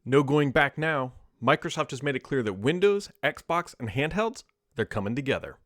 No going back now. Microsoft has made it clear that Windows, Xbox, and handhelds, they're coming together.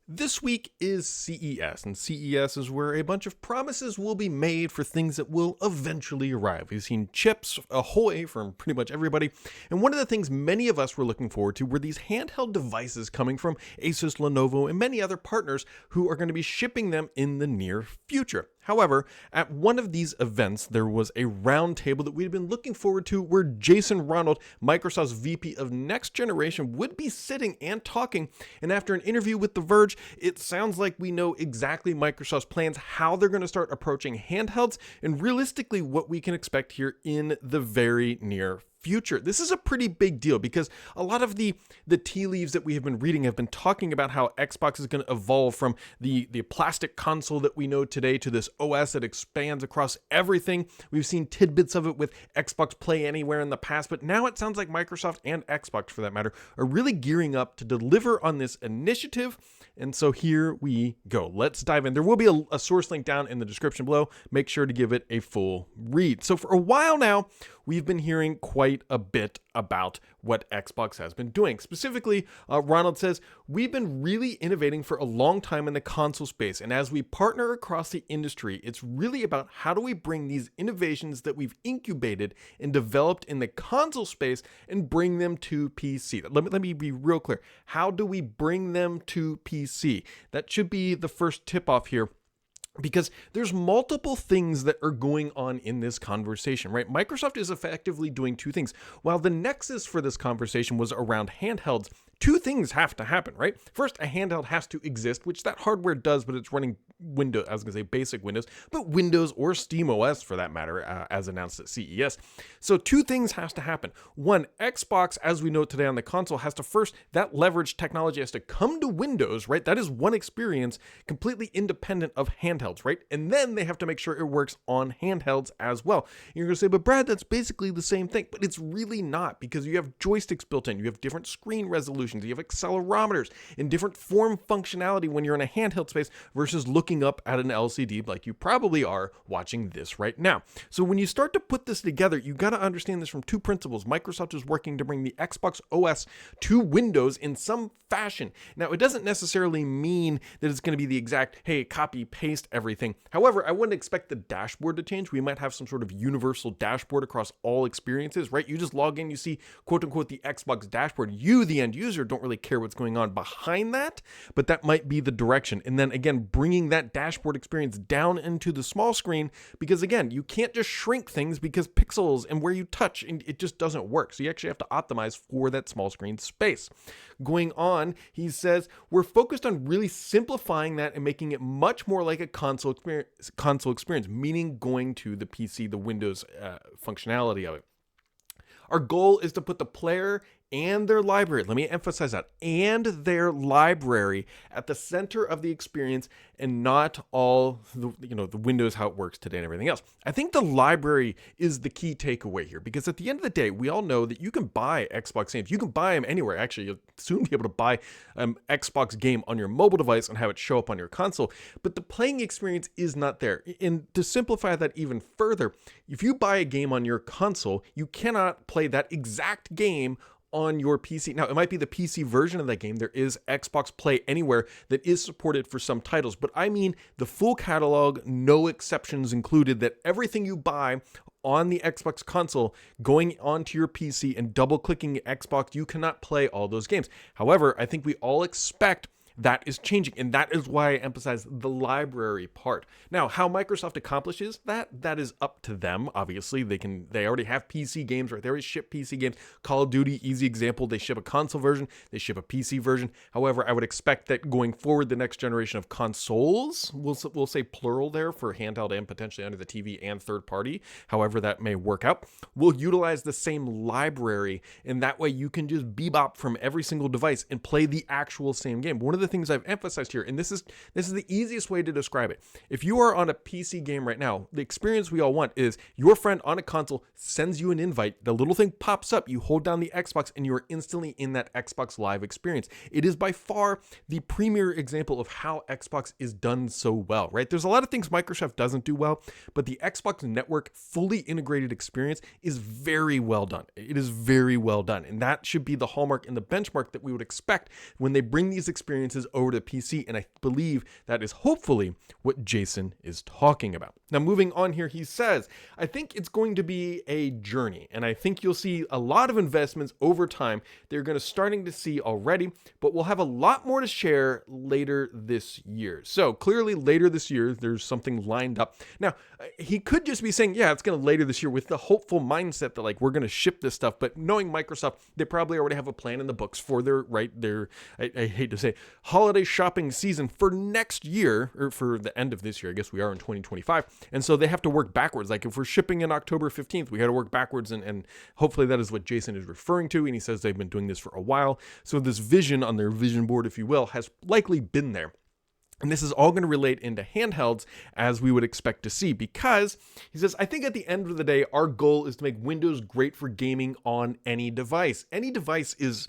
This week is CES, and CES is where a bunch of promises will be made for things that will eventually arrive. We've seen chips ahoy from pretty much everybody, and one of the things many of us were looking forward to were these handheld devices coming from Asus, Lenovo, and many other partners who are going to be shipping them in the near future. However, at one of these events, there was a roundtable that we'd been looking forward to where Jason Ronald, Microsoft's VP of Next Generation, would be sitting and talking. And after an interview with The Verge, it sounds like we know exactly Microsoft's plans, how they're going to start approaching handhelds, and realistically what we can expect here in the very near future. This is a pretty big deal because a lot of the tea leaves that we have been reading have been talking about how Xbox is going to evolve from the plastic console that we know today to this OS that expands across everything. We've seen tidbits of it with Xbox Play Anywhere in the past, but now it sounds like Microsoft and Xbox, for that matter, are really gearing up to deliver on this initiative. And so here we go. Let's dive in. There will be a source link down in the description below. Make sure to give it a full read. So for a while now, we've been hearing quite a bit about what Xbox has been doing. Specifically, Ronald says, we've been really innovating for a long time in the console space. And as we partner across the industry, it's really about how do we bring these innovations that we've incubated and developed in the console space and bring them to PC. Let me be real clear. How do we bring them to PC? That should be the first tip off here, because there's multiple things that are going on in this conversation, right? Microsoft is effectively doing two things. While the nexus for this conversation was around handhelds, two things have to happen, right? First, a handheld has to exist, which that hardware does, but it's running Windows, I was going to say basic Windows, but Windows or SteamOS for that matter, as announced at CES. So two things has to happen. One, Xbox, as we know today on the console, has to first, that leverage technology has to come to Windows, right? That is one experience completely independent of handhelds, right? And then they have to make sure it works on handhelds as well. You're going to say, but Brad, that's basically the same thing, but it's really not, because you have joysticks built in, you have different screen resolutions, you have accelerometers and different form functionality when you're in a handheld space versus looking up at an LCD like you probably are watching this right now. So when you start to put this together, you got to understand this from two principles. Microsoft is working to bring the Xbox OS to Windows in some fashion. Now, it doesn't necessarily mean that it's going to be the exact, hey, copy, paste everything. However, I wouldn't expect the dashboard to change. We might have some sort of universal dashboard across all experiences, right? You just log in, you see, quote unquote, the Xbox dashboard. You, the end user, don't really care what's going on behind that, but that might be the direction. And then again, bringing that dashboard experience down into the small screen, because again, you can't just shrink things because pixels and where you touch, and it just doesn't work. So you actually have to optimize for that small screen space. Going on, he says, we're focused on really simplifying that and making it much more like a console experience, meaning going to the PC, the Windows functionality of it. Our goal is to put the player and their library, let me emphasize that, and their library at the center of the experience, and not all the Windows, how it works today and everything else. I think the library is the key takeaway here, because at the end of the day, we all know that you can buy Xbox games. You can buy them anywhere. Actually, you'll soon be able to buy an Xbox game on your mobile device and have it show up on your console, but the playing experience is not there. And to simplify that even further, if you buy a game on your console, you cannot play that exact game on your PC. Now, it might be the PC version of that game. There is Xbox Play Anywhere that is supported for some titles, but I mean the full catalog, no exceptions included, that everything you buy on the Xbox console going onto your PC and double clicking Xbox, you cannot play all those games. However, I think we all expect that is changing, and that is why I emphasize the library part. Now, how Microsoft accomplishes that is up to them. Obviously, they already have PC games, right? They already ship PC games. Call of Duty, easy example. They ship a console version, they ship a PC version. However, I would expect that going forward, the next generation of consoles, we'll say plural there for handheld and potentially under the TV and third party, however that may work out, will utilize the same library, and that way you can just bebop from every single device and play the actual same game. One of the things I've emphasized here, and this is the easiest way to describe it. If you are on a PC game right now, the experience we all want is your friend on a console sends you an invite, the little thing pops up, you hold down the Xbox, and you are instantly in that Xbox Live experience. It is by far the premier example of how Xbox is done so well, right? There's a lot of things Microsoft doesn't do well, but the Xbox Network fully integrated experience is very well done. It is very well done, and that should be the hallmark and the benchmark that we would expect when they bring these experiences over to PC, and I believe that is hopefully what Jason is talking about. Now, moving on here, he says, I think it's going to be a journey, and I think you'll see a lot of investments over time. They're going to starting to see already, but we'll have a lot more to share later this year. So clearly later this year, there's something lined up. Now, he could just be saying, yeah, it's going to later this year with the hopeful mindset that like we're going to ship this stuff, but knowing Microsoft, they probably already have a plan in the books for their I hate to say holiday shopping season for next year, or for the end of this year. I guess we are in 2025. And so they have to work backwards. Like if we're shipping in October 15th, we got to work backwards. And hopefully that is what Jason is referring to. And he says they've been doing this for a while. So this vision on their vision board, if you will, has likely been there. And this is all going to relate into handhelds as we would expect to see, because he says, I think at the end of the day, our goal is to make Windows great for gaming on any device. Any device is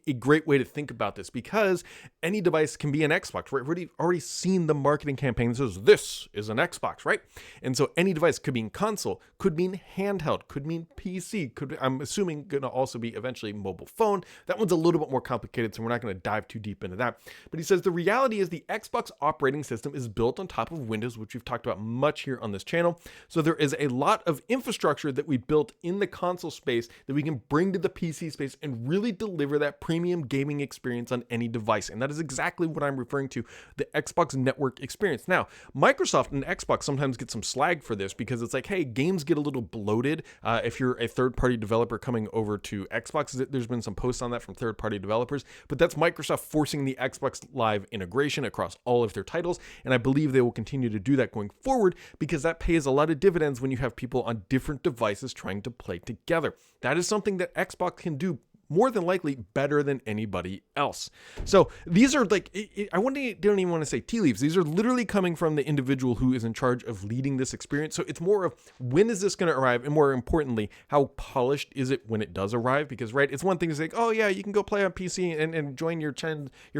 a great way to think about this, because any device can be an Xbox, right? We've already seen the marketing campaign that says this is an Xbox, right? And so any device could mean console, could mean handheld, could mean PC, I'm assuming going to also be eventually mobile phone. That one's a little bit more complicated, so we're not going to dive too deep into that. But he says the reality is the Xbox operating system is built on top of Windows, which we've talked about much here on this channel. So there is a lot of infrastructure that we built in the console space that we can bring to the PC space and really deliver that premium gaming experience on any device. And that is exactly what I'm referring to, the Xbox Network experience. Now, Microsoft and Xbox sometimes get some slag for this because it's like, hey, games get a little bloated if you're a third-party developer coming over to Xbox. There's been some posts on that from third-party developers, but that's Microsoft forcing the Xbox Live integration across all of their titles, and I believe they will continue to do that going forward because that pays a lot of dividends when you have people on different devices trying to play together. That is something that Xbox can do more than likely better than anybody else. So these are like, don't even want to say tea leaves. These are literally coming from the individual who is in charge of leading this experience. So it's more of when is this going to arrive? And more importantly, how polished is it when it does arrive? Because, right, it's one thing to say, oh yeah, you can go play on PC and join your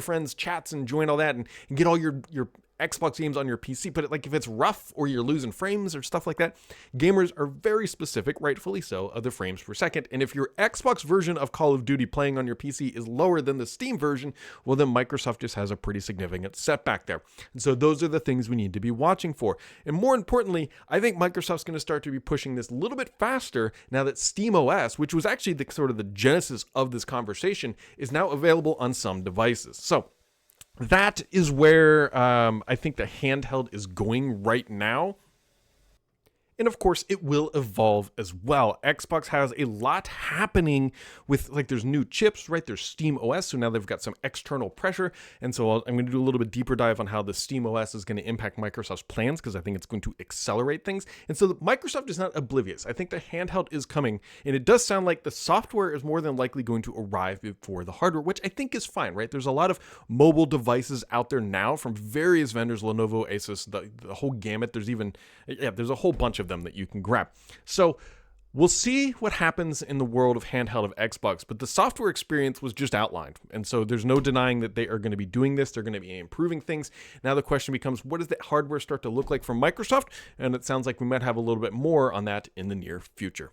friends' chats and join all that and get all your Xbox games on your PC, but like if it's rough or you're losing frames or stuff like that, gamers are very specific, rightfully so, of the frames per second. And if your Xbox version of Call of Duty playing on your PC is lower than the Steam version, well then Microsoft just has a pretty significant setback there. And so those are the things we need to be watching for. And more importantly, I think Microsoft's going to start to be pushing this a little bit faster now that SteamOS, which was actually the sort of the genesis of this conversation, is now available on some devices. So that is where I think the handheld is going right now. And of course, it will evolve as well. Xbox has a lot happening with, like, there's new chips, right? There's SteamOS, so now they've got some external pressure. And so I'm going to do a little bit deeper dive on how the SteamOS is going to impact Microsoft's plans, because I think it's going to accelerate things. And so Microsoft is not oblivious. I think the handheld is coming, and it does sound like the software is more than likely going to arrive before the hardware, which I think is fine, right? There's a lot of mobile devices out there now from various vendors, Lenovo, Asus, the whole gamut. There's a whole bunch of them that you can grab. So we'll see what happens in the world of handheld of Xbox, but the software experience was just outlined. And so there's no denying that they are going to be doing this. They're going to be improving things. Now the question becomes, what does the hardware start to look like from Microsoft? And it sounds like we might have a little bit more on that in the near future.